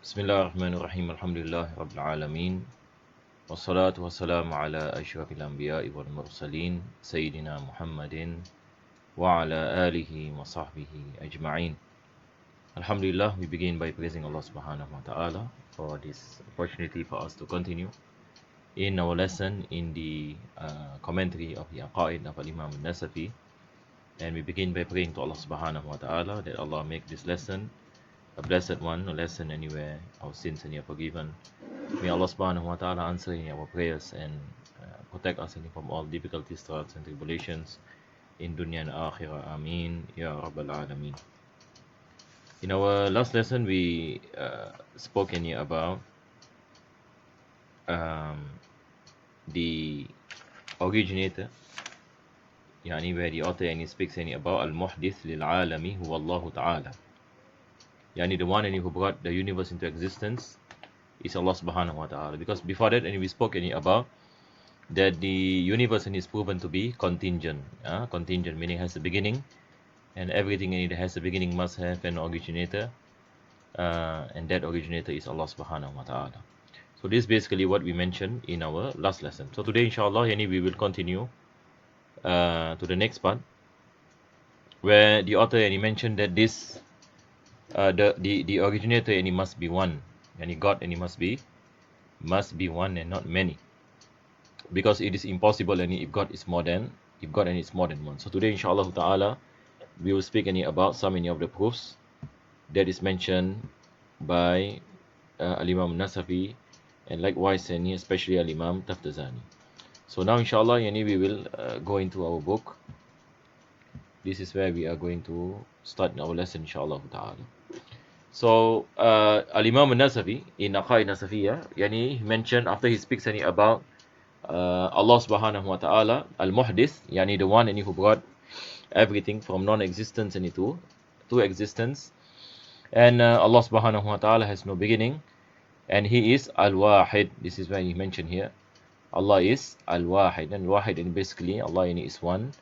بسم الله الرحمن الرحيم الحمد لله رب العالمين والصلاة والسلام على أشرف الأنبياء والمرسلين سيدنا محمد وعلى آله وصحبه أجمعين. Alhamdulillah, we begin by praising Allah subhanahu wa ta'ala for this opportunity for us to continue in our lesson in the commentary of the Aqaid of Imam al-Nasafi. And we begin by praying to Allah subhanahu wa ta'ala that Allah make this lesson a blessed one, a lesson anywhere our sins and are forgiven. May Allah subhanahu wa ta'ala answer in our prayers and protect us from all difficulties, trials and tribulations in dunya and akhirah. Ameen. Ya Rabbal Alameen. In our last lesson, we spoke about the originator, yani where the author speaks about al-muhdith lil-alami huwa Allah ta'ala. Yani the one who brought the universe into existence is Allah subhanahu wa ta'ala. Because before that, we spoke about that the universe is proven to be contingent. Contingent meaning has a beginning, and everything that has a beginning must have an originator, and that originator is Allah subhanahu wa ta'ala. So this is basically what we mentioned in our last lesson. So today inshallah we will continue to the next part, where the author mentioned that this the originator must be one, and God must be one and not many, because it is impossible if God is more than one. So today inshallah ta'ala we will speak about some of the proofs that is mentioned by Al-Imam Nasafi, and likewise especially Al-Imam Taftazani. So now inshallah we will go into our book. This is where we are going to start our lesson inshallah ta'ala. So Al-Imam Nasafi in Aqaid Nasafiyah, he mentioned after he speaks about Allah subhanahu wa ta'ala al-muhdith, the one who brought everything from non-existence to existence, and Allah subhanahu wa ta'ala has no beginning, and he is al-wahid. This is why he mentioned here Allah is al-wahid, and wahid basically Allah is one,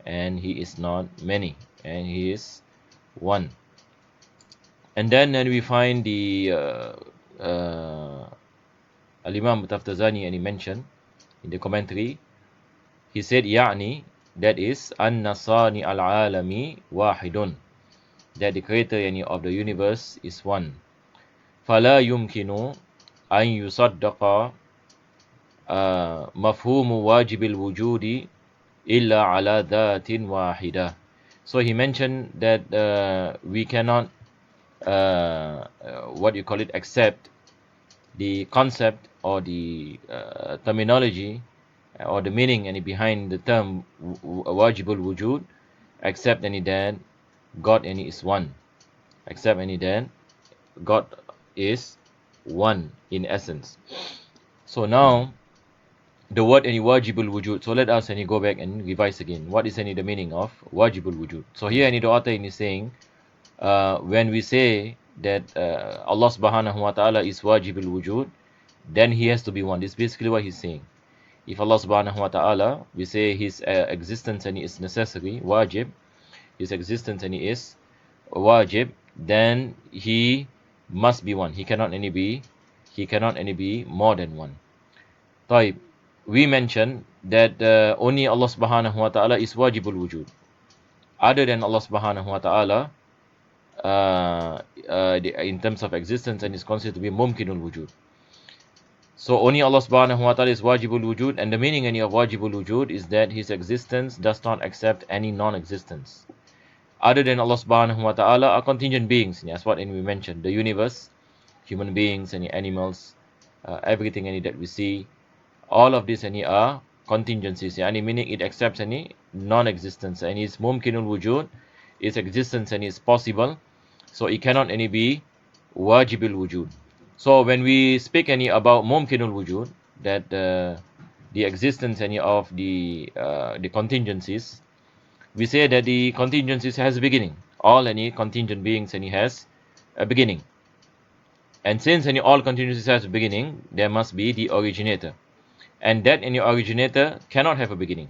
and he is not many, and he is one. And then we find the Al-Imam Taftazani, and he mentioned in the commentary, he said يعني, that is an-nasani al-alami wahidun, that the creator of the universe is one. فلا يمكن أن يصدق مفهوم واجب الوجود إلا على ذات واحدة. So he mentioned that we cannot accept the concept or the terminology or the meaning behind the term wajibul wujud, except that God is one, except that God is one in essence. So now the word wajibul wujud, so let us go back and revise again what is the meaning of wajibul wujud. So here the author is saying, when we say that Allah subhanahu wa ta'ala is wajibul wujud, then he has to be one. This is basically what he's saying. If Allah subhanahu wa ta'ala, we say his existence is necessary, wajib, his existence is wajib, then he must be one. He cannot be more than one. طيب, we mentioned that only Allah subhanahu wa ta'ala is wajibul wujud. Other than Allah subhanahu wa ta'ala, in terms of existence, and is considered to be mumkinul wujud. So only Allah subhanahu wa ta'ala is wajibul wujud, and the meaning of wajibul wujud is that his existence does not accept any non-existence. Other than Allah subhanahu wa ta'ala are contingent beings, that's what we mentioned. The universe, human beings, animals, everything that we see, all of this are contingencies, meaning it accepts any non-existence, and is mumkinul wujud, its existence is possible, so it cannot be wajibul wujud. So when we speak about mumkinul wujud, that the existence of the contingencies, we say that the contingencies has a beginning. All contingent beings has a beginning, and since all contingencies has a beginning, there must be the originator, and that originator cannot have a beginning,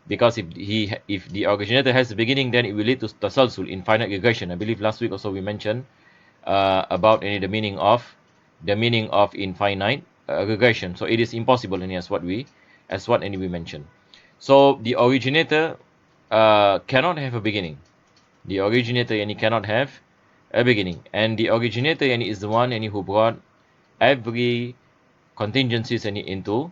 because if the originator has a beginning, then it will lead to tasalsul, infinite regression. I believe last week also we mentioned about the meaning of infinite regression. So it is impossible, and as what we mentioned. So the originator cannot have a beginning. The originator cannot have a beginning, and the originator is the one who brought every contingencies into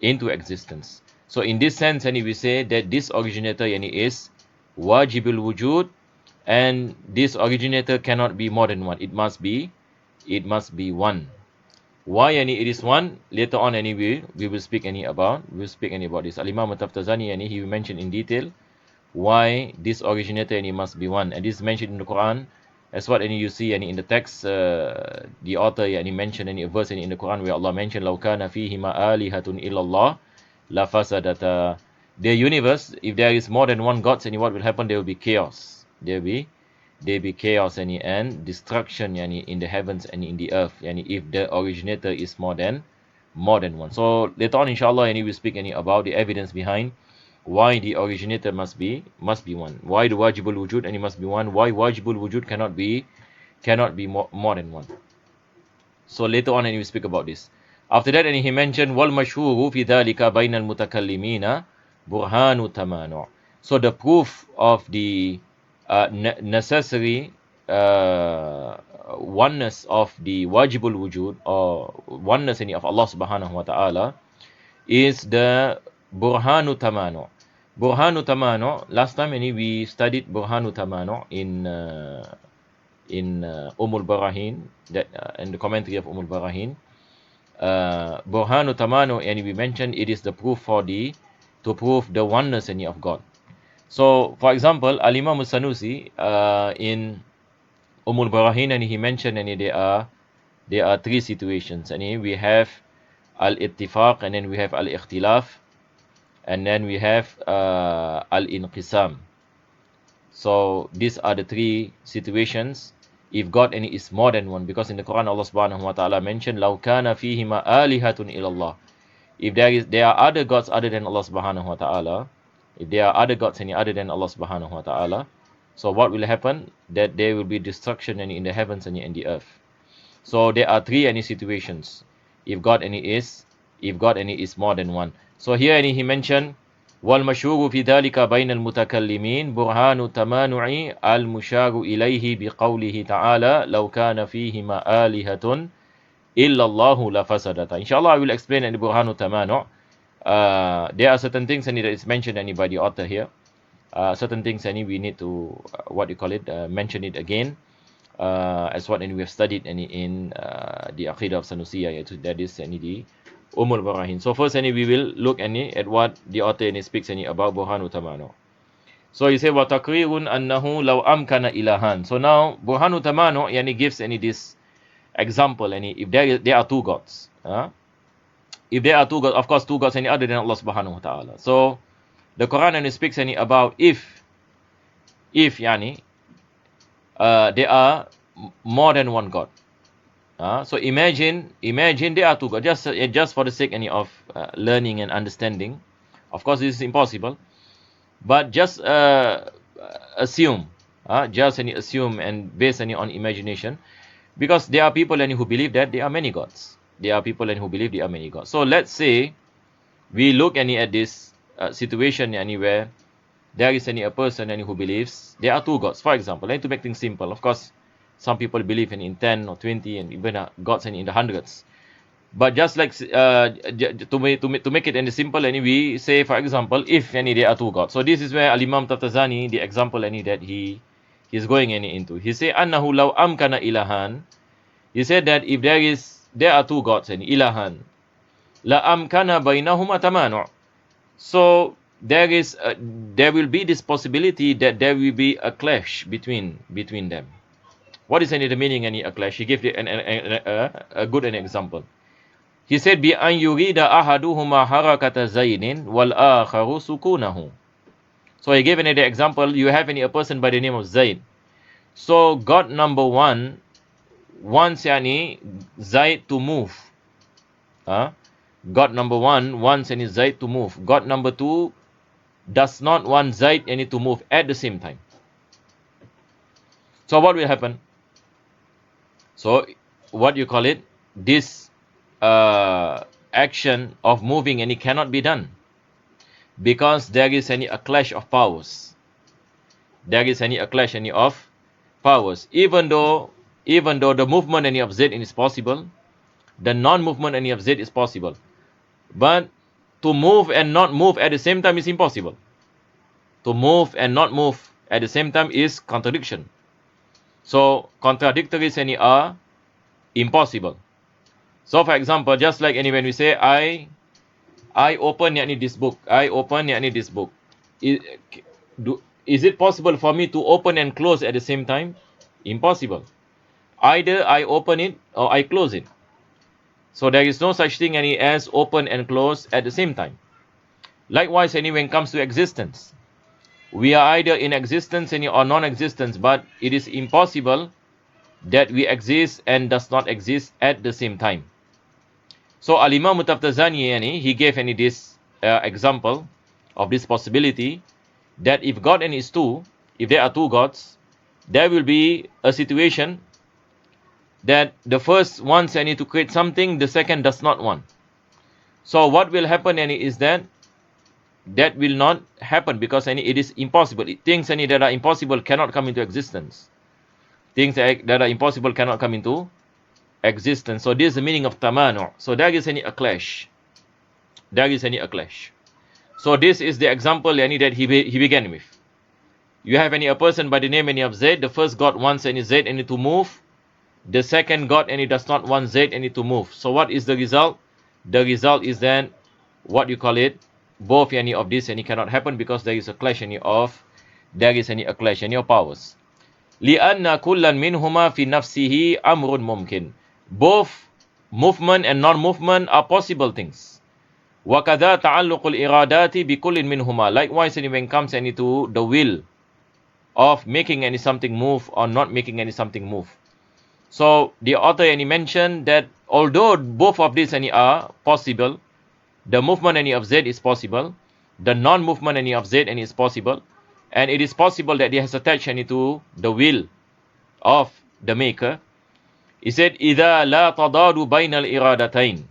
existence. So in this sense, we say that this originator is wajibul wujud, and this originator cannot be more than one. It must be one. Why it is one? Later on we will speak about this. Al-Imam At-Taftazani he will mention in detail why this originator must be one, and this is mentioned in the Quran as what you see in the text. The author mentioned a verse in the Quran where Allah mentioned law kana fihima alihatun illallah la fasadata. The universe, if there is more than one god, what will happen? There will be chaos. There will be chaos and destruction in the heavens and in the earth, if the originator is more than one. So later on, inshallah, we will speak about the evidence behind why the originator must be one. Why the wajibul wujud must be one. Why wajibul wujud cannot be more than one. So later on, we will speak about this. After that, he mentioned wal mashhuru fi dhalika bainal mutakallimina burhanu tamanu. So the proof of the necessary oneness of the wajibul wujud, or oneness of Allah subhanahu wa ta'ala, is the burhanu tamanu. Burhanu tamanu, last time we studied burhanu tamanu in Barahin, that in the commentary of Barahin. Burhanu tamanu, we mentioned it is the proof to prove the oneness of God. So, for example, Al-Imam As-Sanusi in Barahin, he mentioned there are three situations. We have al-ittifaq, and then we have al-ikhtilaf, and then we have al-inqisam. So these are the three situations if God is more than one, because in the Quran Allah subhanahu wa ta'ala mentioned law kana fihima alihatun illallah. If there are other gods other than Allah subhanahu wa ta'ala, if there are other gods other than Allah subhanahu wa ta'ala, so what will happen? That there will be destruction in the heavens and in the earth. So there are three situations if God is more than one. So here he mentioned wal mashhuru fi dhalika bainal mutakallimin burhanu tamanu'i al musharu ilayhi biqawlihi ta'ala law kana fihima alihatun illa Allahu la fasadata. Inshallah I will explain the burhanu tamanu'. There are certain things that is mentioned by the author here. Certain things we need to mention it again, as what we have studied in the Aqidah of Sanusiya, that is the Barahin. So first we will look at what the author speaks about burhanu tamanu. So he said wa taqrirun annahu law amkana ilahan. So now burhanu tamanu gives this example, if there are two gods, if there are two gods, of course two gods other than Allah subhanahu wa ta'ala. So the Quran speaks about if there are more than one God. So imagine there are two gods, just for the sake of learning and understanding. Of course this is impossible, but just assume, assume and based on imagination, because there are people who believe that there are many gods. There are people who believe there are many gods. So let's say we look at this situation where there is a person who believes there are two gods. For example, to make things simple, of course some people believe in 10 or 20 and even gods in the hundreds. But just like to make it simple, we say, for example, if there are two gods. So this is where Al-Imam Taftazani, the example that he is going into. He say annahu law amkana ilahan. He said that if there are two gods ilahan, la amkana bainahuma tamanu'. So there will be this possibility that there will be a clash between them. What is the meaning a clash? He gave a good example. He said bi an yurida ahaduhuma harakata zaidin wal akharu sukunahu. So he gave another example. You have a person by the name of Zaid. So God number one wants Zaid to move. God number one wants Zaid to move. God number two does not want Zaid to move at the same time. So what will happen? So what you call it, this action of moving and it cannot be done because there is any a clash of powers. There is any a clash any of powers. Even though the movement any of Z is possible, the non-movement any of Z is possible. But to move and not move at the same time is impossible. To move and not move at the same time is contradiction. So contradictories any are impossible. So for example, just like when we say I open this book. I open this book. Is it possible for me to open and close at the same time? Impossible. Either I open it or I close it. So there is no such thing as open and close at the same time. Likewise, when it comes to existence, we are either in existence or non-existence, but it is impossible that we exist and does not exist at the same time. So Al-Imam Taftazani, he gave this example of this possibility that if God is two, if there are two gods, there will be a situation that the first wants to create something, the second does not want. So what will happen is that will not happen because it is impossible. Things that are impossible cannot come into existence. Things that are impossible cannot come into existence. So this is the meaning of tamanu. So there is a clash. There is a clash. So this is the example that he began with. You have a person by the name of Z. The first God wants Z to move. The second God does not want Z to move. So what is the result? The result is then what you call it. Both of this cannot happen because there is a clash of powers. لأن كلا منهما في نفسه أمر ممكن. Both movement and non-movement are possible things. وكذا تعلق الإرادات بكل منهما. Likewise, when it comes to the will of making something move or not making something move. So the author mentioned that although both of these are possible, the movement of Z is possible, the non-movement of Z is possible, and it is possible that it has attached to the will of the maker. He said, إِذَا لَا تَضَادُ بَيْنَ الْإِرَادَتَيْنِ.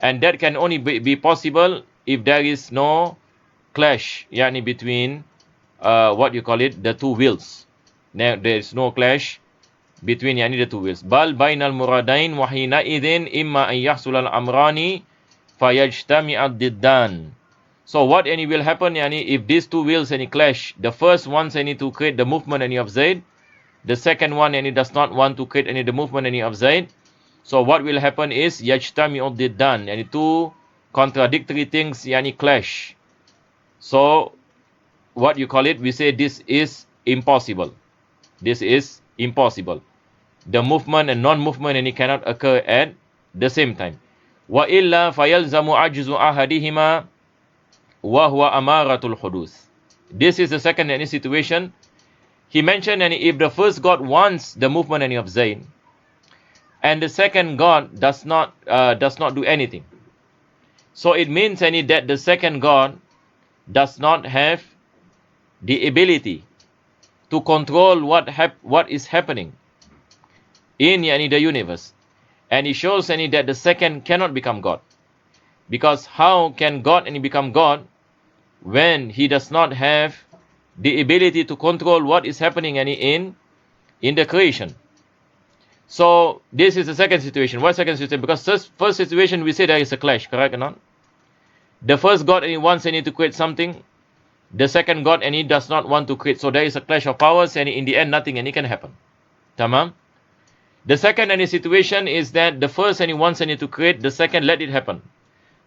And that can only be possible if there is no clash between what you call it, the two wills. Now there is no clash between the two wills. بَلْ بَيْنَ الْمُرَادَيْنِ وَحِينَئِذٍ إِمَّا أَنْ يَحْصُلَ الْأَمْرَانِ فَيَجْتَمِعَ الضِّدَّانِ. So what will happen if these two wills clash? The first wants to create the movement of Z. The second one does not want to create the movement of Z. So what will happen is yajtami'u diddan, two contradictory things clash. So what you call it, we say this is impossible. This is impossible. The movement and non-movement cannot occur at the same time. Wa illa fayalzamu ajzu ahadihima wa huwa amaratul hudus. This is the second situation. He mentioned if the first God wants the movement of Z, and the second God does not do anything. So it means that the second God does not have the ability to control what is happening in the universe. And it shows that the second cannot become God. Because how can God become God when he does not have the ability to control what is happening in the creation? So this is the second situation. Why second situation? Because first situation we say there is a clash, correct or not? The first God wants to create something. The second God he does not want to create. So there is a clash of powers, and in the end nothing can happen. Tamam? The second situation is that the first wants to create, the second let it happen.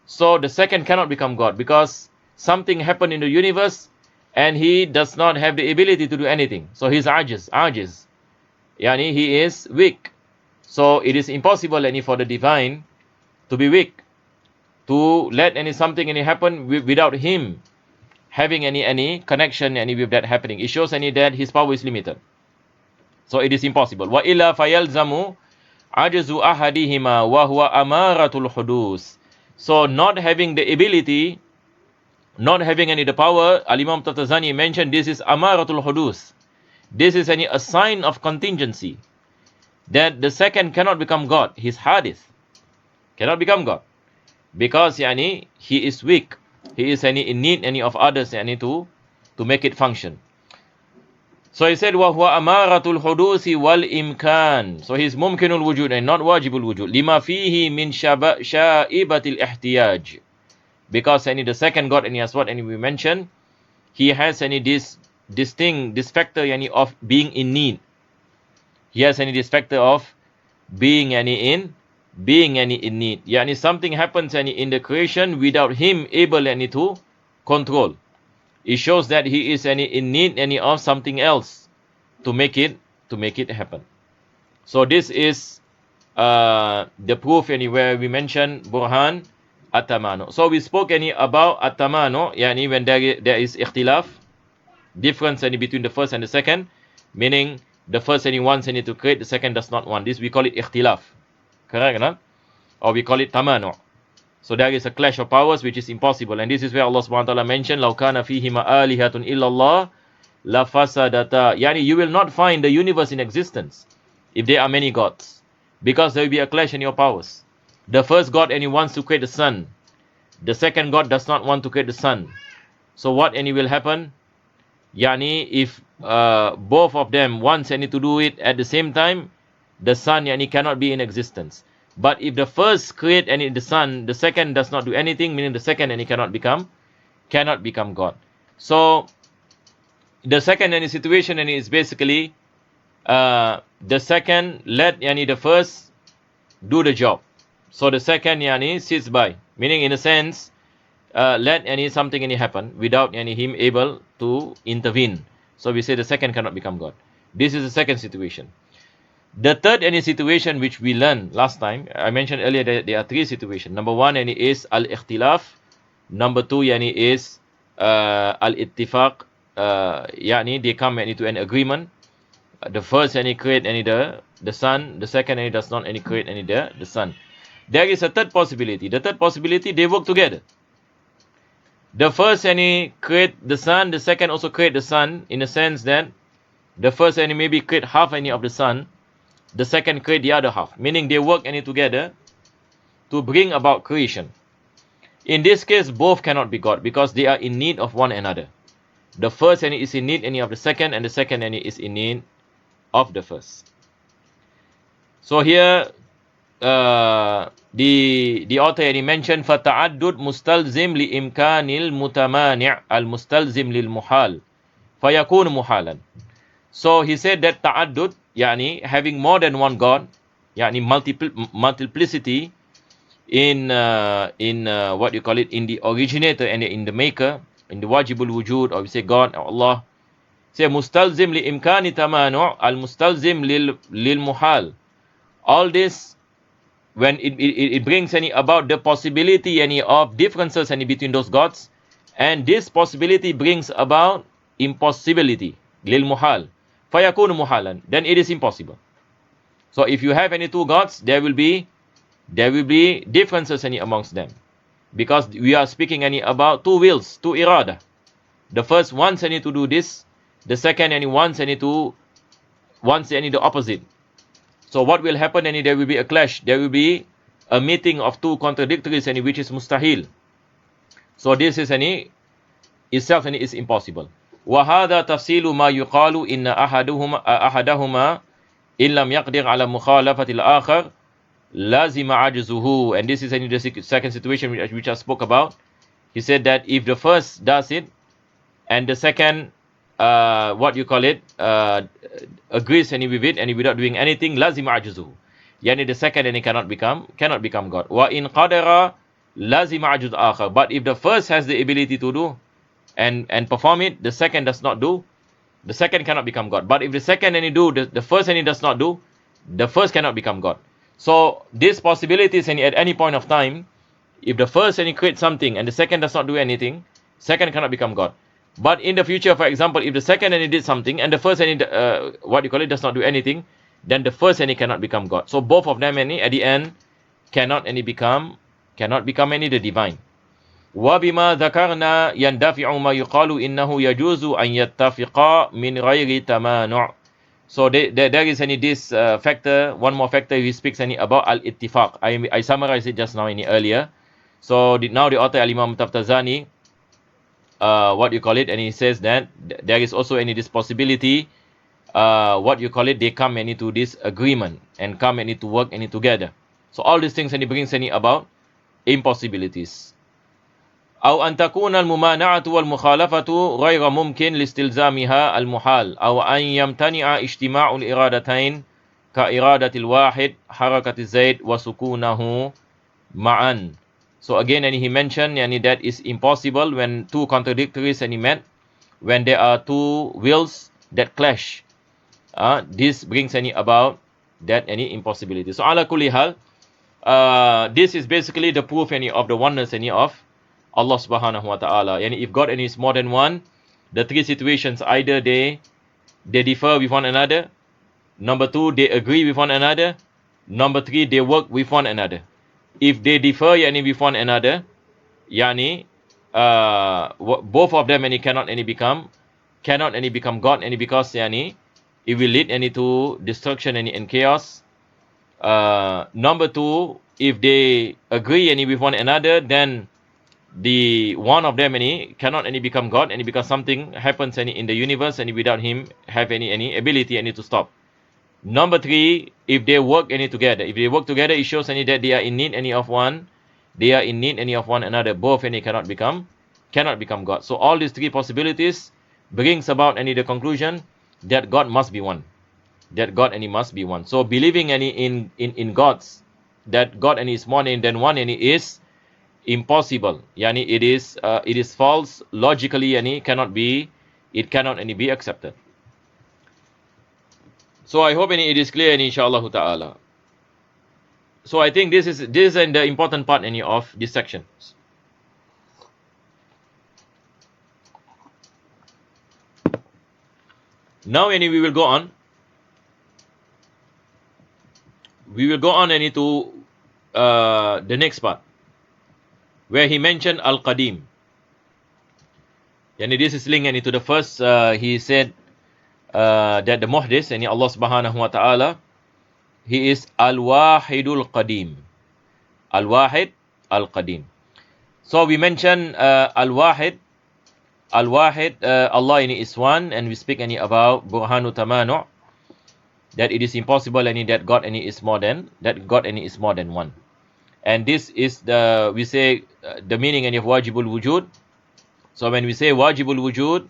So the second cannot become God because something happened in the universe and he does not have the ability to do anything. So he's ajiz. He is weak. So it is impossible for the divine to be weak, to let something happen without him having any connection with that happening. It shows that his power is limited. So it is impossible. Wa illa fayalzamu ajzu ahadihima wa huwa amaratul hudus. So not having the ability, not having the power, Al-Imam Taftazani mentioned this is amaratul hudus. This is a sign of contingency. that the second cannot become God. His hadith cannot become God because he is weak. He is in need of others to make it function. So he said, وَهُوَ أَمَارَةُ الْحُدُوثِ وَالْإِمْكَانِ. So he is مُمْكِنُ الْوُجُودِ and not وَاجِبُ الْوُجُودِ. لِمَا فِيهِ مِنْ شَائِبَةِ الْإِحْتِيَاجِ. Because the second God, as what we mentioned, he has this factor of being in need. He has this factor of being in need. Something happens in the creation without him able to control. It shows that he is in need of something else to make it happen. So this is the proof where we mention burhan at-tamanu. So we spoke about at-tamanu, when there is ikhtilaf, difference between the first and the second, meaning the first wants to create, the second does not want. This we call it ikhtilaf, correct, no? Or we call it tamanu. So there is a clash of powers which is impossible, and this is where Allah subhanahu wa ta'ala mentioned, لَوْ كَانَ فِيهِمَا آلِهَةٌ إِلَّا اللَّهِ لَفَسَدَتَا. You will not find the universe in existence if there are many gods, because there will be a clash in your powers. The first God wants to create the sun, the second God does not want to create the sun. So what will happen? If both of them wants to do it at the same time, the sun cannot be in existence. But if the first create the sun, the second does not do anything, meaning the second cannot become God. So the second situation is basically the second let the first do the job. So the second sits by, meaning in a sense let something happen without him able to intervene. So we say the second cannot become God. This is the second situation. The third situation which we learned last time, I mentioned earlier that there are three situations. Number one is al-ikhtilaf. Number two is al-ittifaq. They come to an agreement. The first create the sun. The second does not create the sun. There is a third possibility. The third possibility, they work together. The first create the sun. The second also create the sun, in the sense that the first maybe create half of the sun. The second create the other half, meaning they work together to bring about creation. In this case, both cannot be God because they are in need of one another. The first is in need of the second, and the second is in need of the first. So here the author mentioned فَتَعَدُّدْ مُسْتَلْزِمْ لِإِمْكَانِ الْمُتَمَانِعِ الْمُسْتَلْزِمْ لِلْمُحَالِ فَيَكُونُ مُحَالًا. So he said that ta'addud, having more than one God, multiplicity in what you call it, in the originator and in the maker, in the wajibul wujud, or we say God or Allah. Say mustalzim li imkani tamanu' al mustalzim lil muhal. All this, when it brings about the possibility of differences between those gods, and this possibility brings about impossibility, lil muhal. فَيَكُونُ مُحَالًا. Then it is impossible. So if you have two gods, there will be differences amongst them, because we are speaking about two wills, two irada. The first wants to do this, the second wants the opposite. So what will happen? There will be a clash. There will be a meeting of two contradictories, which is mustahil. So this is itself is impossible. وهذا تفصيل ما يقال إن أحدهما إن لم يقدر على مخالفة الآخر لازم عجزه. And this is the second situation which I spoke about. He said that if the first does it and the second agrees with it and without doing anything, لازم عجزه. The second cannot become God. وإن قدر لازم عجز آخر. But if the first has the ability to do and perform it, the second does not do, the second cannot become God. But if the second do, the first does not do, the first cannot become God. So this possibility is at any point of time, if the first creates something and the second does not do anything, second cannot become God. But in the future, for example, if the second did something and the first does not do anything, then the first cannot become God. So both of them at the end cannot become the divine. وَبِمَا ذَكَرْنَا يَنْدَفِعُ مَا يُقَالُ إِنَّهُ يَجُوزُ أَنْ يَتَّفِقَا مِنْ غَيْرِ تَمَانُعٍ. So there is any this factor, one more factor he speaks any about al-ittifaq. I summarized it just now in earlier. So now the author Al-Imam Taftazani, what you call it, and he says that there is also any this possibility, what you call it, they come any to this agreement and come any to work any together. So all these things and he brings any about impossibilities. أو أن تكون الممانعة والمخالفة غير ممكن لاستلزامها المحال أو أن يمتنع اجتماع الإرادتين كإرادة الواحد حركة الزيت وسكونه معا. So again, and he mentioned that is impossible when two contradictories and he met, when there are two wills that clash. This brings any about that any impossibility. So ala kulli hal, this is basically the proof any of the oneness any of Allah subhanahu wa ta'ala. And if God any is more than one, the three situations, either they differ with one another, number two, they agree with one another, number three, they work with one another. If they differ with one another, both of them cannot become God because it will lead to destruction and chaos. Number two, if they agree with one another, then the one of them cannot become God, because something happens in the universe without him have any ability to stop. Number three, if they work together, it shows that they are in need of one. They are in need of one another. Both cannot become God. So all these three possibilities brings about the conclusion that God must be one. That God must be one. So believing in gods, that God is more than one is impossible. It is false logically, it cannot be accepted. So I hope it is clear, inshallah ta'ala. So I think this is the important part of this section. Now we will go on. We will go on to the next part, where he mentioned Al-Qadim. This is linked to the first. He said that the Muhdis, Allah subhanahu wa ta'ala, he is Al-Wahidul Qadim. Al-Wahid, Al-Qadim. So we mentioned Al-Wahid. Al-Wahid, Allah is one, and we speak about Burhanu Tamanu', that it is impossible that God is more than one. And this is we say the meaning of Wajibul Wujud. So when we say Wajibul Wujud,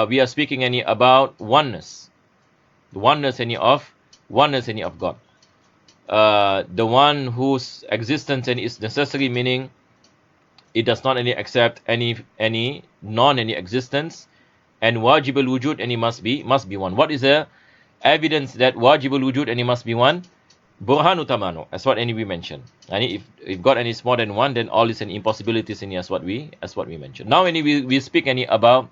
we are speaking about oneness. The oneness of God. The one whose existence is necessary, meaning it does not accept any non-existence, and Wajibul Wujud must be one. What is the evidence that Wajibul Wujud must be one? Burhanu Tamanu, as what we mentioned. And if God is more than one, then all is an impossibilities as what we mentioned. Now we speak about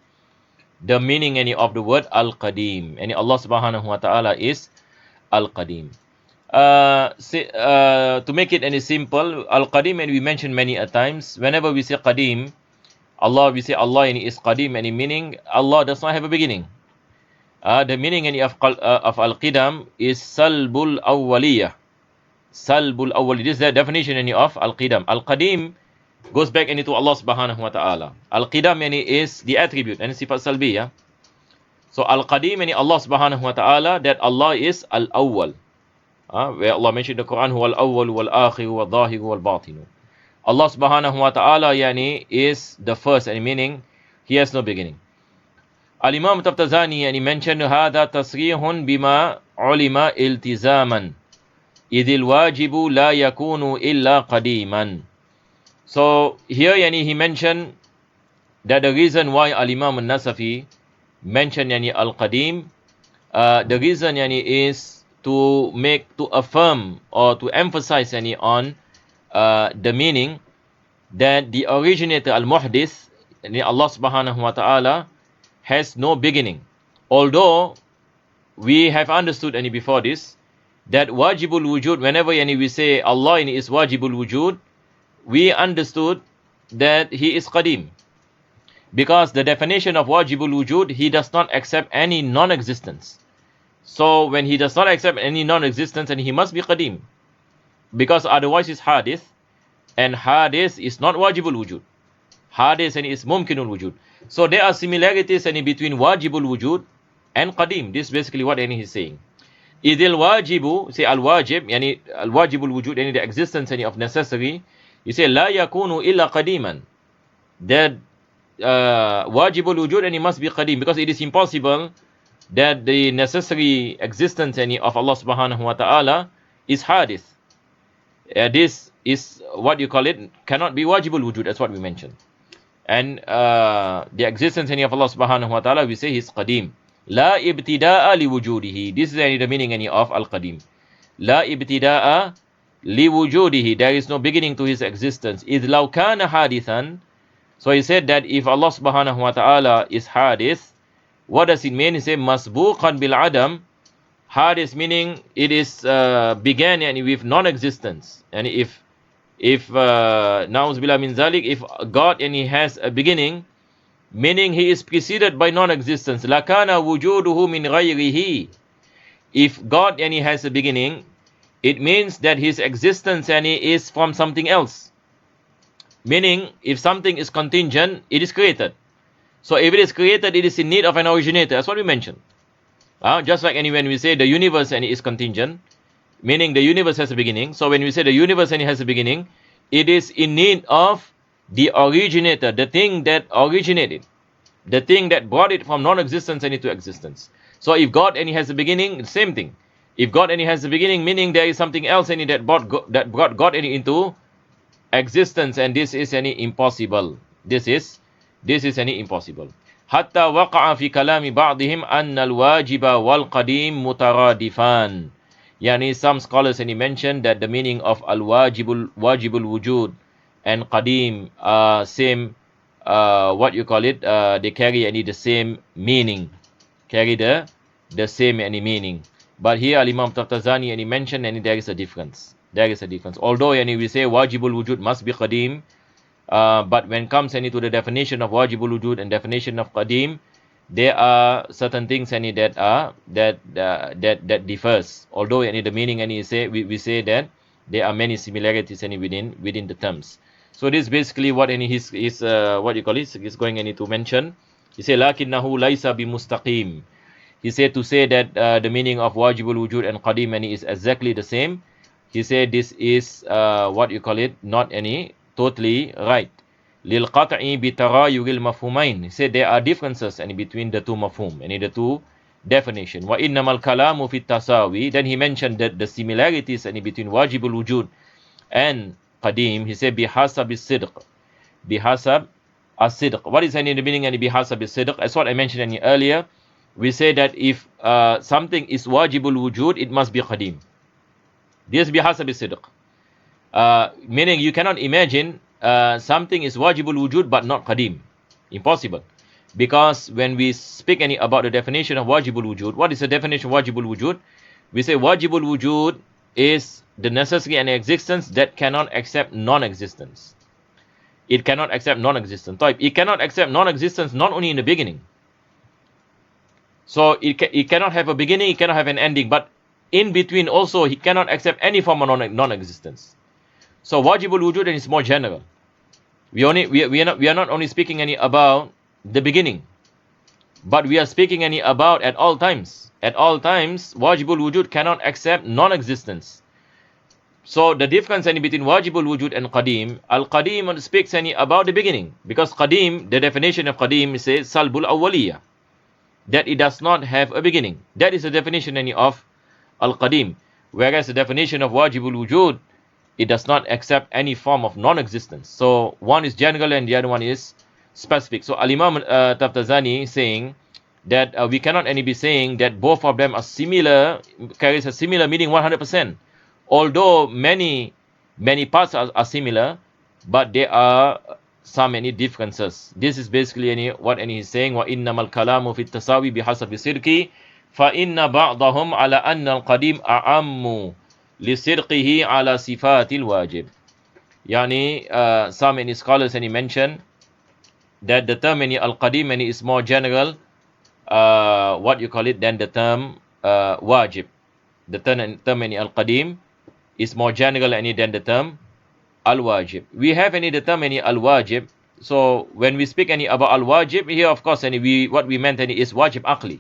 the meaning of the word Al-Qadim. Allah subhanahu wa ta'ala is Al-Qadim. To make it simple, Al-Qadim, and we mentioned many a times, whenever we say Qadim, we say Allah is Qadim, meaning Allah does not have a beginning. The meaning of Al-Qidam is Salbul Awwaliyah. Salbul Awwaliyah. This is the definition of Al-Qidam. Al-Qadim goes back to Allah subhanahu wa ta'ala. Al-Qidam is the attribute and sifat salbiyah. So Al-Qadim Allah subhanahu wa ta'ala, that Allah is Al-Awwal. Where Allah mentioned in the Quran, Huwa Al-Awwal wal-Akhir wal-Zahir wal-Batin. Allah subhanahu wa ta'ala is the first, meaning he has no beginning. Al-Imam Taftazani mentioned هذا تصريح بما علم التزاما إذ الواجب لا يكون إلا قديما. So here he mentioned that the reason why Al-Imam Al-Nasafi mentioned Al-Qadim, the reason is to affirm or to emphasize on the meaning that the originator Al-Muhdith, Allah subhanahu wa ta'ala, has no beginning. Although we have understood before this that Wajibul Wujud, whenever we say Allah is Wajibul Wujud, we understood that he is Qadim, because the definition of Wajibul Wujud, he does not accept any non-existence. So when he does not accept any non-existence, and he must be qadim, because otherwise it's hadith, and hadith is not wajibul wujud. Hadith and is mumkinul wujud. So there are similarities in between wajibul wujud and qadim. This is basically what any is saying. Idil wajibu, say al wajib, yani al wajibul wujud, any the existence any of necessary. You say la yakunu illa qadiman. That wajibul wujud, and it must be qadim, because it is impossible that the necessary existence any of Allah subhanahu wa ta'ala is hadith. This is what you call it, cannot be wajibul wujud, that's what we mentioned. And the existence any of Allah subhanahu wa ta'ala, we say is qadim. La ibtida'a li wujudihi. This is the meaning any of al-qadim. La ibtida'a li wujudihi. There is no beginning to his existence. Idh law kana hadithan. So he said that if Allah subhanahu wa ta'ala is hadith, what does it mean? He said masbuqan bil adam. Hadith meaning it is began and with non-existence. And if na'uzubillah min zalik, if God and he has a beginning, meaning he is preceded by non-existence, lakana wujuduhu min ghayrihi. If God and he has a beginning, it means that his existence and he is from something else. Meaning, if something is contingent, it is created. So if it is created, it is in need of an originator. That's what we mentioned. Just like when we say the universe and it is contingent, meaning the universe has a beginning. So when we say the universe and it has a beginning, it is in need of the originator, the thing that originated, the thing that brought it from non-existence and into existence. So if God and he has a beginning, same thing. If God and he has a beginning, meaning there is something else in it that brought God and into existence, and this is any impossible. This is any impossible. Hatta waqa'a fi kalami ba'dihim anna al-wajiba wal-qadim mutaradifan. Yani some scholars and he mentioned that the meaning of al-wajibul wujud and qadim are same, what you call it, they carry any the same meaning, carry the same any meaning. But here Imam Taftazani and he mentioned and there is a difference. There is a difference. Although yani we say wajibul wujud must be qadim, but when comes any to the definition of wajibul wujud and definition of qadim, there are certain things any that are that differs. Although any the meaning any say we say that there are many similarities any within the terms. So this is basically what any his what you call it is going any to mention. He say lakinnahu laysa bimustaqim. He said to say that the meaning of wajibul wujud and qadim any is exactly the same. He said this is what you call it, not any totally right. Lil qat'i bi tarayul mafhumain. He said there are differences any between the two mafhum, any the two definition. Wa innamal kalamu fi tasawi. Then he mentioned that the similarities any between wajibul wujud and qadim. He said bihasab as-sidq. Bihasab as-sidq. What is any the meaning any bihasab as-sidq? As what I mentioned any earlier, we say that if something is wajibul wujud, it must be qadim. This bihasab as-sidq. Meaning you cannot imagine something is wajibul wujud but not qadim. Impossible. Because when we speak any about the definition of wajibul wujud, what is the definition of wajibul wujud? We say wajibul wujud is the necessity and existence that cannot accept non-existence. It cannot accept non-existence. It cannot accept non-existence not only in the beginning. So it cannot have a beginning, it cannot have an ending, but in between also he cannot accept any form of non-existence. So wajibul wujud is more general. We are not only speaking any about the beginning, but we are speaking any about at all times. At all times, wajibul wujud cannot accept non-existence. So the difference any between wajibul wujud and qadim, al-qadim speaks any about the beginning, because qadim, the definition of qadim says salbul awwaliyah, that it does not have a beginning. That is the definition any of al-qadim. Whereas the definition of wajibul wujud, it does not accept any form of non-existence. So one is general and the other one is specific. So Al-Imam Taftazani is saying that we cannot any be saying that both of them are similar, carries a similar meaning 100%. Although many parts are similar, but there are some many differences. This is basically what he's saying. Wa innamal kalamu fit tasawi bihasabi sirki fa inna ba'dahum ala anna al-qadim a'ammu لِصِدْقِهِ عَلَى صِفَاتِ الْوَاجِبِ. Yani, some many scholars and he mentioned that the term al-qadim is more general, what you call it, than the term wajib. The term any al-qadim is more general any than the term al-wajib. We have any the term any al-wajib. So when we speak any about al-wajib here, of course, any what we meant any is wajib aqli.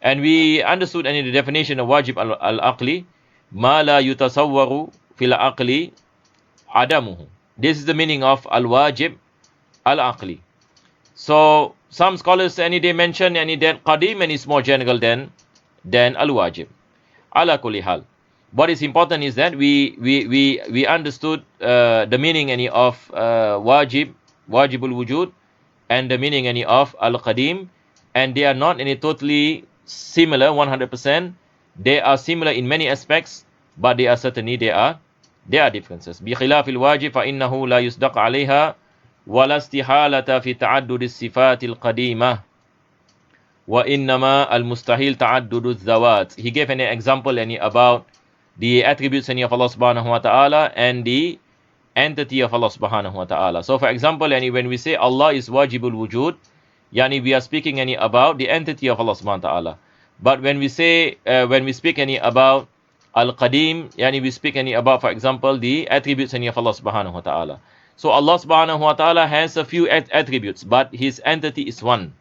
And we understood any the definition of wajib al-aqli, ma la yutasawwaru fil aqli adamuhu. This is the meaning of al-wajib al-aqli. So some scholars any they mention any that qadim and is more general than al-wajib. Ala kulli hal. What is important is that we understood the meaning any of wajibul wujud and the meaning any of al-qadim, and they are not any totally similar 100%. They are similar in many aspects, but they are certainly there are differences. بخلاف الواجب فإنه لا يصدق عليها ولا استحالة في تعدد الصفات القديمة وإنما المستحيل تعدد الذوات. He gave an example any about the attributes any of Allah subhanahu wa ta'ala and the entity of Allah subhanahu wa ta'ala. So for example, any when we say Allah is wajibul wujud, yani we are speaking any about the entity of Allah subhanahu wa ta'ala. But when we say when we speak any about al-qadim, yani we speak any about, for example, the attributes any of Allah subhanahu wa ta'ala. So Allah subhanahu wa ta'ala has a few attributes, but his entity is one.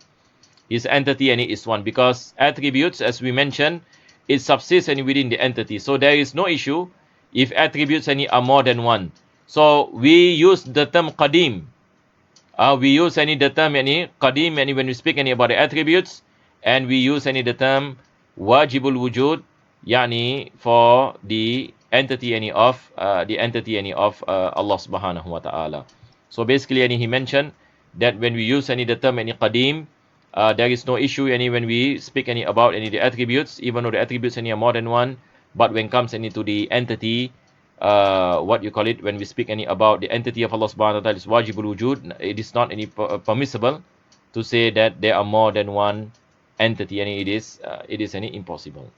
His entity any is one, because attributes, as we mentioned, it subsists any within the entity. So there is no issue if attributes any are more than one. So we use the term qadim. We use any the term any qadim any when we speak any about the attributes, and we use any the term wajibul wujud, yani for the entity any of Allah subhanahu wa ta'ala. So basically any he mentioned that when we use any the term any qadim, there is no issue any when we speak any about any the attributes, even though the attributes any are more than one. But when comes any to the entity, what you call it, when we speak any about the entity of Allah subhanahu wa ta'ala is wajibul wujud, it is not any permissible to say that there are more than one entity, and it is any impossible.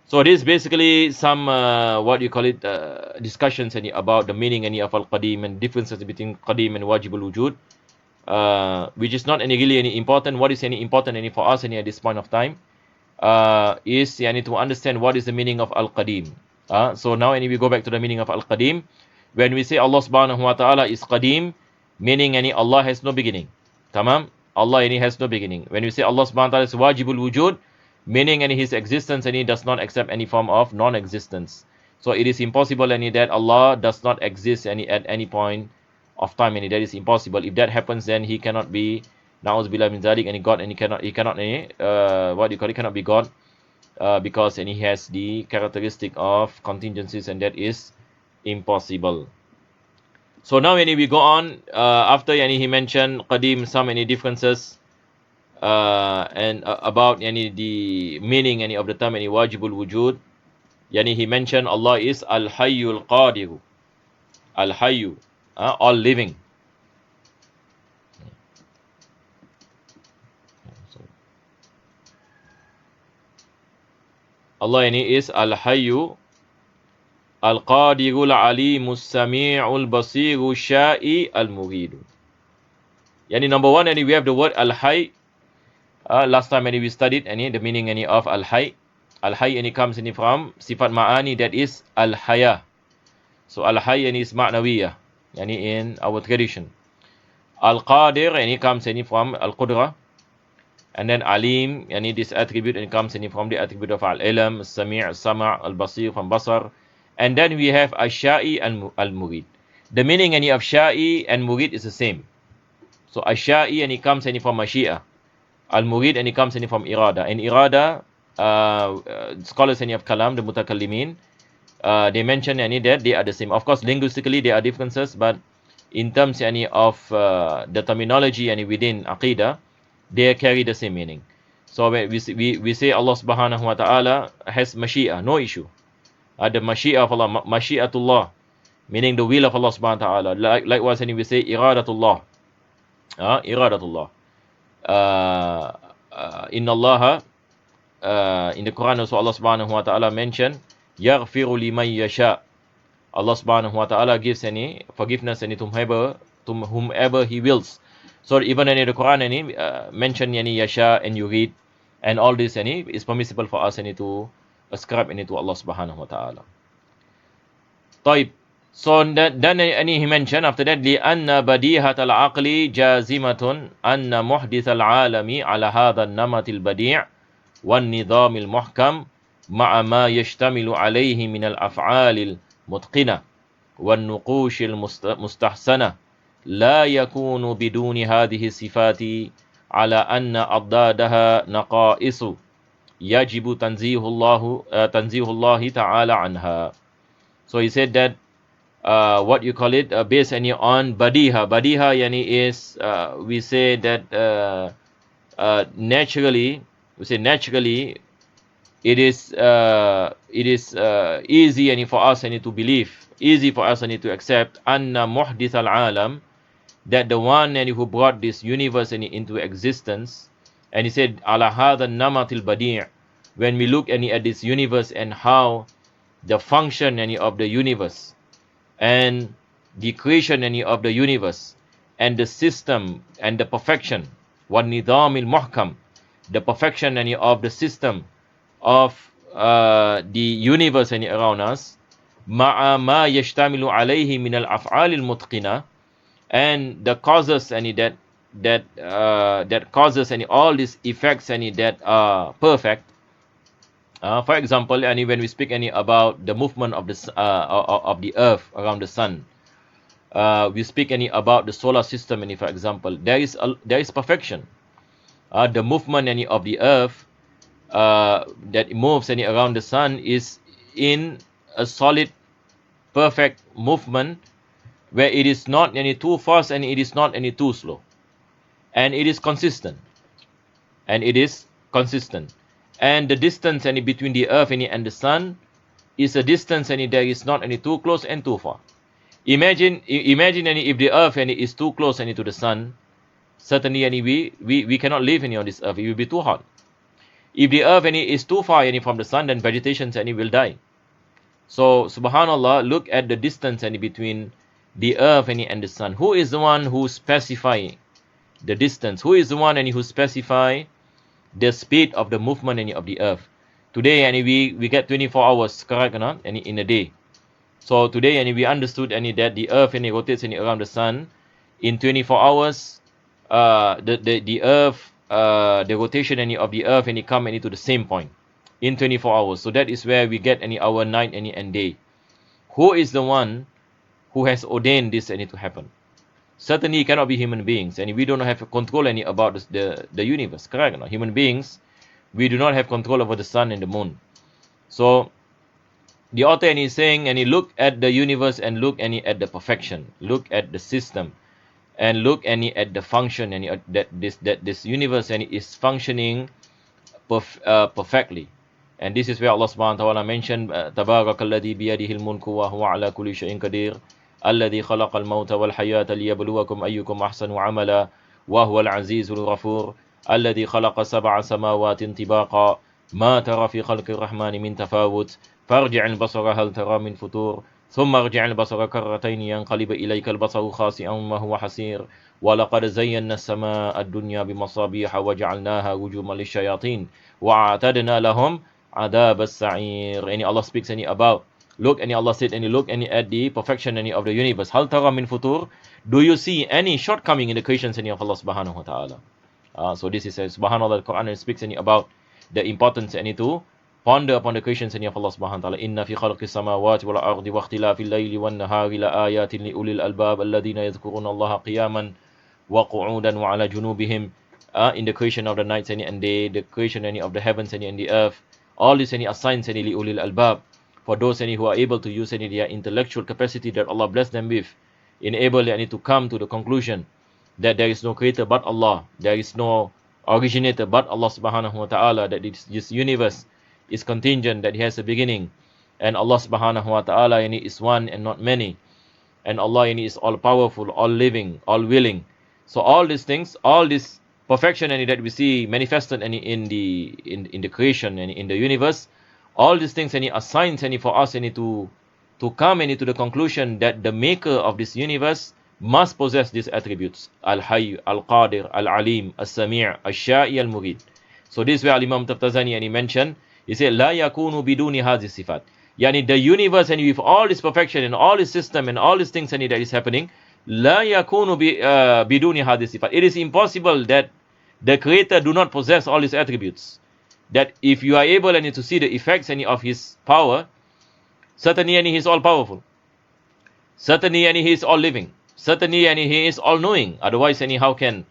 So this is basically some what you call it discussions any about the meaning any of al-qadim and differences between qadim and wajibul wujud, which is not any really any important. What is any important any for us any at this point of time is yani to understand what is the meaning of al-qadim. So now any we go back to the meaning of al-qadim. When we say Allah subhanahu wa ta'ala is qadim, meaning any Allah has no beginning. Tamam? Allah any has no beginning. When we say Allah subhanahu wa ta'ala is wajibul wujud, meaning any his existence any does not accept any form of non-existence. So it is impossible any that Allah does not exist any at any point of time, any that is impossible. If that happens, then he cannot be na'uzubillah min zalik, any God, and he cannot any what you call it, cannot be God, because and he has the characteristic of contingencies, and that is impossible. So now any we go on after any he mentioned qadim some any differences and about any the meaning any of the term any wajibul wujud, yani he mentioned Allah is al-hayyul qadiru, al-hayyu, all living. Allah ini is al-hayyu al-qadiru al-alimu as-sami'u al-basiru syai al-muridu. Yani number one, and we have the word al-hayy. Last time we studied the meaning of al-hayy. Al-hayy comes from sifat ma'ani, that is al-haya. So al-hayy is ma'nawiyah, in our tradition. Al-qadir comes from al-qudra. And then alim, this attribute comes from the attribute of al-ilm, al-sami', al-sama', al-basir from basar. And then we have al-sha'i and al-murid. The meaning of sha'i and murid is the same. So al-sha'i comes from mashi'ah. Al-murid comes from irada. And irada, scholars of kalam, the mutakallimin, they mention that they are the same. Of course, linguistically there are differences, but in terms of the terminology within aqidah, they carry the same meaning. So when we say Allah subhanahu wa ta'ala has mashi'ah, no issue. The mashi'ah of Allah, mashi'atullah, meaning the will of Allah subhanahu wa ta'ala. Likewise, we say iradatullah. Iradatullah. Inna Allah, in the Quran also Allah subhanahu wa ta'ala mentioned yaghfiru liman yasha. Allah subhanahu wa ta'ala gives any forgiveness to whomever he wills. So even in the Quran mention yasha and yurid, And all this is permissible for us to ascribe to Allah subhanahu wa ta'ala. طيب. So then he mentioned after that لأن بديهة العقل جازمة أن محدث العالم على هذا النمط البديع والنظام المحكم مع ما يشتمل عليه من الأفعال المتقنة والنقوش المستحسنة لا يكون بدون هذه الصفات على أن أضدادها نقائص يجب تنزيه الله تعالى عنها. So he said that what you call it based on badiha. Badiha is we say that naturally it is easy for us to believe, easy for us to accept anna muhdith al-alam, that the one who brought this universe into existence. And he said ala hadha namat al-badi', when we look at this universe and how the function of the universe and the creation of the universe and the system and the perfection, wa nidam al-muhkam, the perfection of the system of the universe around us, ma'a ma yashtamilu alayhi min al-af'al al-mutqina, and the causes that causes all these effects that are perfect. For example, when we speak about the movement of the earth around the sun, we speak about the solar system, for example, there is perfection. The movement of the earth that moves around the sun is in a solid, perfect movement, where it is not too fast and it is not too slow, and it is consistent. And the distance between the earth and the sun is a distance there is not too close and too far. Imagine if the earth is too close to the sun, certainly we cannot live on this earth. It will be too hot. If the earth is too far from the sun, then vegetation will die. So subhanallah, look at the distance between the earth and the sun. Who is the one who specify the distance? Who is the one who specify the speed of the movement of the earth? Today we get 24 hours, correct or not, in a day. So today we understood that the earth rotates around the sun in 24 hours. The earth, the rotation of the earth come to the same point in 24 hours. So that is where we get our night and day. Who is the one who has ordained this to happen? Certainly it cannot be human beings, and we don't have control about the universe, correct or not? Human beings, we do not have control over the sun and the moon. So the author is saying, look at the universe and look at the perfection, look at the system, and look at the function that this universe is functioning perfectly. And this is where Allah subhanahu wa ta'ala mentioned Tabarakalladhi biyadihi al-mulku wa huwa ala kulli shay'in qadir alladhi khalaqa al-mawta wal hayata liyabluwakum ayyukum ahsanu amala wa huwa al-azizul ghafur alladhi khalaqa sab'a samawatin tibaqa ma tara fi khalqi ar-rahmani min tafawut farji' al-basara hal tara min futur ثم ارجع البصر كرتين ينقلب إليك البصر خاسئا وهو حسير ولقد زينا السماء الدنيا بمصابيح وجعلناها رجوما للشياطين وأعتدنا لهم عذاب السعير. Allah speaks about, look, Allah said, look at the perfection of the universe. هل ترى من فطور? Do you see any shortcoming in the creations of Allah subhanahu wa ta'ala? So this is subhanallah, the Quran speaks about the importance to ponder upon the creations of Allah subhanahu wa ta'ala. Inna fi khalqi samawati wal ardi wa ikhtilafi al-layli wan nahari la ayatin li ulil albab alladhina yadhkuruna Allah qiyaman wa qu'udan wa ala junubihim. In the creation of the nights and day, the creation of the heavens and the earth, all this are signs li ulil albab, for those who are able to use their intellectual capacity that Allah bless them with, enable to come to the conclusion that there is no creator but Allah, there is no originator but Allah subhanahu wa ta'ala, that this universe is contingent, that He has a beginning, and Allah subhanahu wa ta'ala is one and not many, and Allah is all powerful, all living, all willing. So all these things, all this perfection that we see manifested in the creation and in the universe, all these things are signs for us to come to the conclusion that the maker of this universe must possess these attributes: al-hayy, al-qadir, al-alim, al-sami', al-sha'i, al-murid. So this is where Imam Taftazani and he mentioned, he said, La yakunu biduni hadhi sifat. Yani the universe and with all its perfection and all its system and all its things and that is happening, La yakunu biduni hadhi sifat. It is impossible that the Creator do not possess all his attributes. That if you are able and to see the effects and of his power, certainly and he is all powerful. Certainly and he is all living. Certainly and he is all knowing. Otherwise, any how can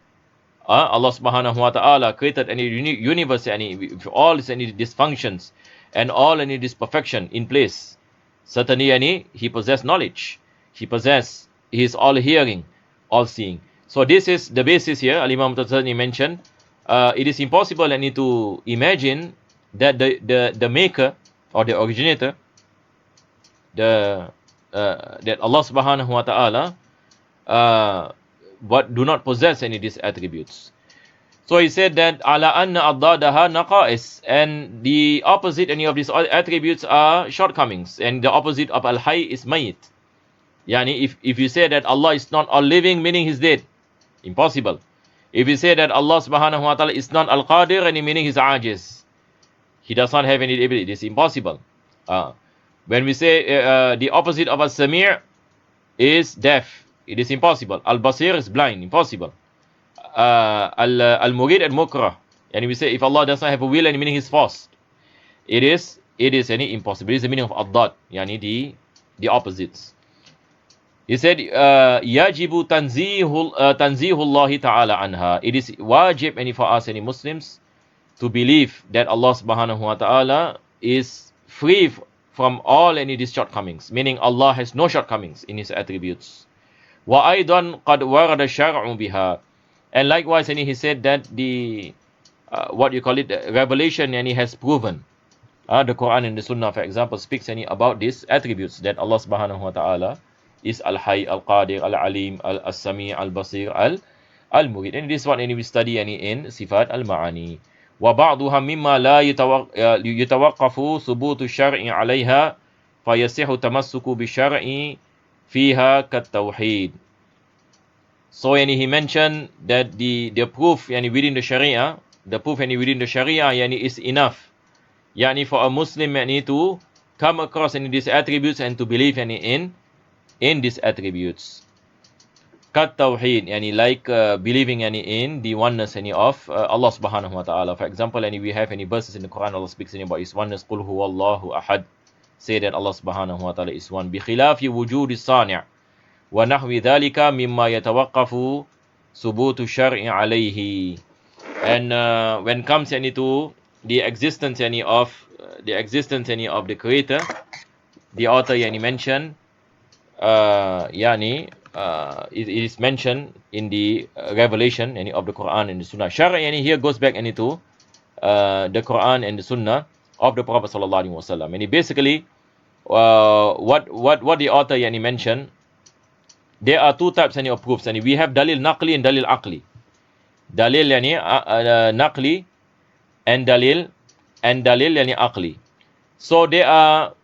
Allah subhanahu wa ta'ala created any universe with all its any dysfunctions and all any disperfection in place. Certainly any he possess knowledge. He is all hearing, all seeing. So this is the basis here. Al-Imam Taftazani mentioned, it is impossible any to imagine that the maker or the originator, that Allah subhanahu wa ta'ala but do not possess any of these attributes. So he said that ala anna addadaha naqais, and the opposite any of these attributes are shortcomings, and the opposite of al-hayy is mayit. Yani if you say that Allah is not all living, meaning he's dead, impossible. If you say that Allah subhanahu wa ta'ala is not al-qadir, any meaning he's ajiz, he does not have any ability, it is impossible. When we say the opposite of al-sami' is deaf, it is impossible. Al-basir is blind, impossible. Al-murid al-mukrah, and we say if Allah does not have a will, and meaning he's forced, it is any impossible. It is the meaning of ad-dad, yani the opposites. He said, yajibu tanzihullahi ta'ala anha. It is wajib any for us, any Muslims, to believe that Allah subhanahu wa ta'ala is free from all any these shortcomings, meaning Allah has no shortcomings in his attributes. Wa aidan qad warada syar'u biha. And likewise, and he said that the the revelation, and he has proven. The Quran and the Sunnah, for example, speaks any about these attributes, that Allah subhanahu wa ta'ala is al-hayy, al-qadir, al-alim, al-sami, al-basir, al-murid. And this one, and we study any in sifat al-ma'ani. Wa ba'duha mimma la yatawaqqafu thubutu syar'i 'alayha fa yasihu tamassuku bi syar'i fiha kat-tauhid. So he mentioned that the proof within the Sharia, is enough for a Muslim to come across these attributes and to believe in these attributes. Kat tawheed, like believing in the oneness of Allah subhanahu wa ta'ala. For example, we have any verses in the Quran, Allah speaks about his oneness. Qul huwallahu ahad. Say that Allah subhanahu wa ta'ala is one. Bi khilafi wujudi sani' wa nahwi dhalika mimma yatawaqqafu subutu syar'i alayhi. And when comes to the existence of the creator, the author mentioned it is mentioned in the revelation of the Quran and the Sunnah. Shari here goes back to the Quran and the Sunnah of the Prophet sallallahu alaihi wasallam. And basically what the author mentioned, there are two types of proofs, and we have dalil naqli and dalil aqli. Dalil naqli and dalil aqli. So there are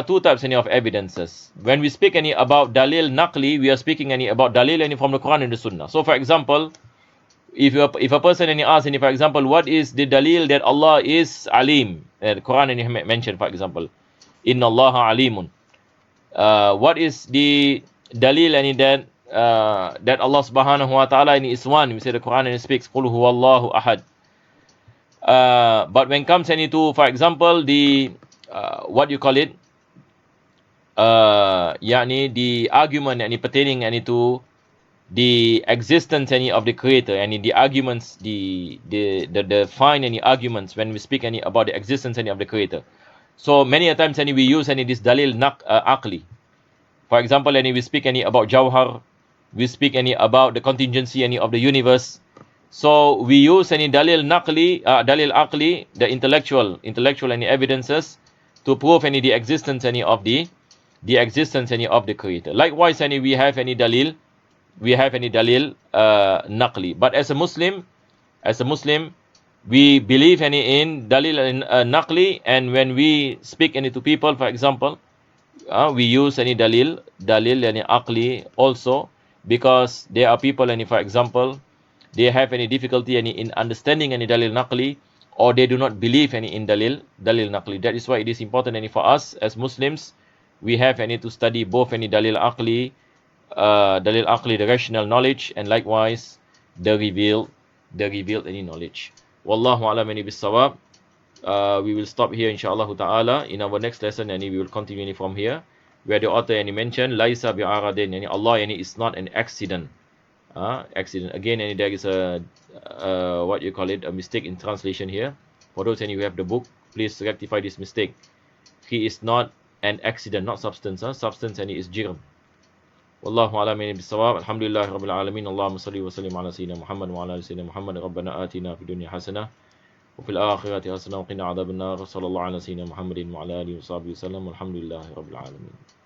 two types of evidences. When we speak about dalil naqli, we are speaking about dalil from the Quran and the Sunnah. So for example, if a person asks, for example, what is the dalil that Allah is alim? The Quran mentioned, for example, inna Allah alimun. What is the dalil that Allah subhanahu wa ta'ala is one? We say the Quran speaks, qul huwallahu ahad. But when it comes to, for example, the the argument pertaining to the existence of the creator, and the arguments, the fine arguments when we speak about the existence of the creator. So many a times we use this dalil aqli. For example, we speak about jawhar, we speak about the contingency of the universe. So we use dalil aqli, the intellectual evidences to prove the existence of the existence of the creator. Likewise, we have dalil naqli. But as a Muslim, we believe in dalil naqli, and when we speak to people, for example, we use dalil aqli also, because there are people for example, they have any difficulty in understanding any dalil naqli, or they do not believe any in dalil naqli. That is why it is important any for us as Muslims, we have any to study both any dalil aqli, the rational knowledge, and likewise the revealed any knowledge. Wallahu a'lam any bisawab. We will stop here inshallah ta'ala. In our next lesson, and we will continue from here, where the author any mentioned laisa bi'aradin, yani Allah yani is not an accident. Accident again, and there is a what you call it, a mistake in translation here. For those and you have the book, please rectify this mistake. He is not an accident, not substance. Substance and he is jirm. والله أعلم بالصواب. الحمد لله رب العالمين. اللهم صل وسلم على سيدنا محمد وعلى آل سيدنا محمد. ربنا آتنا في الدنيا حسنة وفي الآخرة حسنة وقنا عذاب النار. صلى الله على سيدنا محمد وعلى آله وصحبه وسلم. والحمد لله رب العالمين.